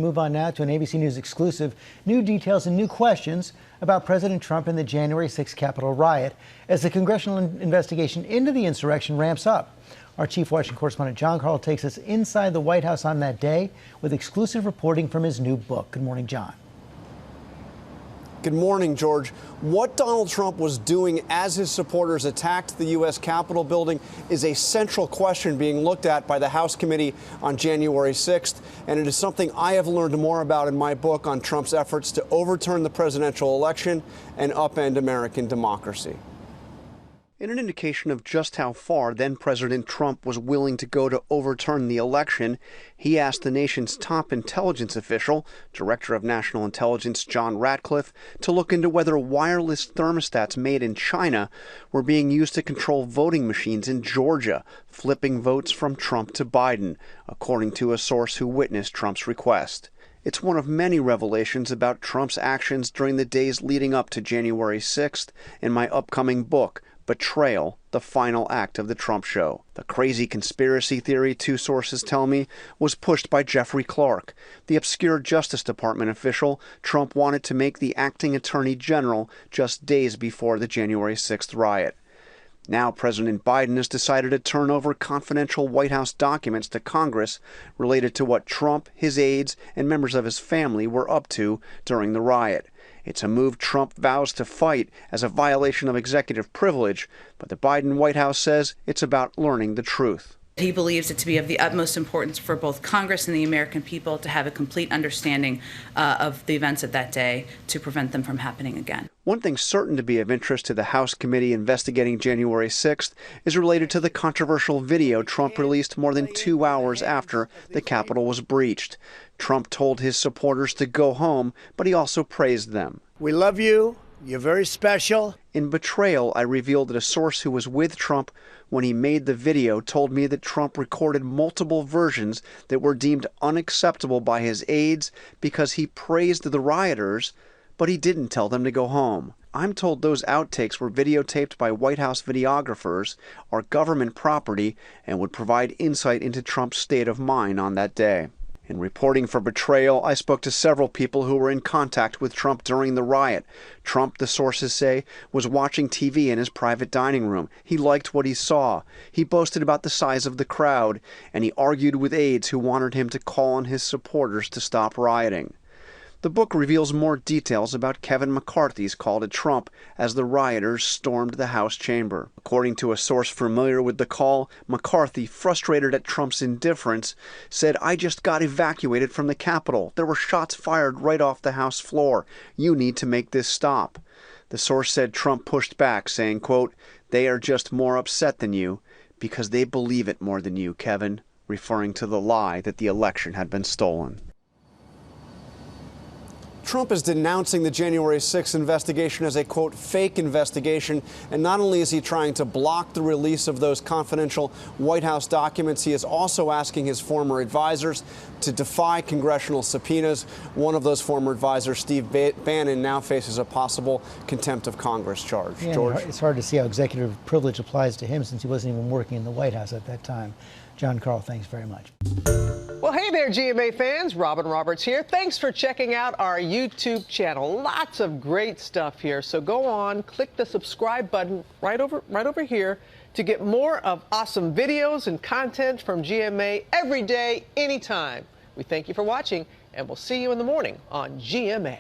Move on now to an ABC News exclusive. New details and new questions about President Trump and the January 6th Capitol riot as the congressional investigation into the insurrection ramps up. Our chief Washington correspondent Jon Karl takes us inside the White House on that day with exclusive reporting from his new book. Good morning, Jon. Good morning, George. What Donald Trump was doing as his supporters attacked the U.S. Capitol building is a central question being looked at by the House committee on January 6th, and it is something I have learned more about in my book on Trump's efforts to overturn the presidential election and upend American democracy. In an indication of just how far then-President Trump was willing to go to overturn the election, he asked the nation's top intelligence official, Director of National Intelligence John Ratcliffe, to look into whether wireless thermostats made in China were being used to control voting machines in Georgia, flipping votes from Trump to Biden, according to a source who witnessed Trump's request. It's one of many revelations about Trump's actions during the days leading up to January 6th in my upcoming book, Betrayal, the final act of the Trump show. The crazy conspiracy theory, two sources tell me, was pushed by Jeffrey Clark, the obscure Justice Department official Trump wanted to make the acting attorney general just days before the January 6th riot. Now President Biden has decided to turn over confidential White House documents to Congress related to what Trump, his aides, and members of his family were up to during the riot. It's a move Trump vows to fight as a violation of executive privilege, but the Biden White House says it's about learning the truth. He believes it to be of the utmost importance for both Congress and the American people to have a complete understanding of the events of that day to prevent them from happening again. One thing certain to be of interest to the House committee investigating January 6th is related to the controversial video Trump released more than 2 hours after the Capitol was breached. Trump told his supporters to go home, but he also praised them. We love you. You're very special. In Betrayal, I revealed that a source who was with Trump when he made the video told me that Trump recorded multiple versions that were deemed unacceptable by his aides because he praised the rioters, but he didn't tell them to go home. I'm told those outtakes were videotaped by White House videographers, are government property, and would provide insight into Trump's state of mind on that day. In reporting for Betrayal, I spoke to several people who were in contact with Trump during the riot. Trump, the sources say, was watching TV in his private dining room. He liked what he saw. He boasted about the size of the crowd, and he argued with aides who wanted him to call on his supporters to stop rioting. The book reveals more details about Kevin McCarthy's call to Trump as the rioters stormed the House chamber. According to a source familiar with the call, McCarthy, frustrated at Trump's indifference, said, "I just got evacuated from the Capitol. There were shots fired right off the House floor. You need to make this stop." The source said Trump pushed back, saying, quote, "They are just more upset than you because they believe it more than you, Kevin," referring to the lie that the election had been stolen. Trump is denouncing the January 6th investigation as a, quote, fake investigation. And not only is he trying to block the release of those confidential White House documents, he is also asking his former advisors to defy congressional subpoenas. One of those former advisors, Steve Bannon, now faces a possible contempt of Congress charge. Yeah, George? it's hard to see how executive privilege applies to him since he wasn't even working in the White House at that time. Jon Karl, thanks very much. Well, hey there, GMA fans. Robin Roberts here. Thanks for checking out our YouTube channel. Lots of great stuff here. So go on, click the subscribe button right over here to get more of awesome videos and content from GMA every day, anytime. We thank you for watching, and we'll see you in the morning on GMA.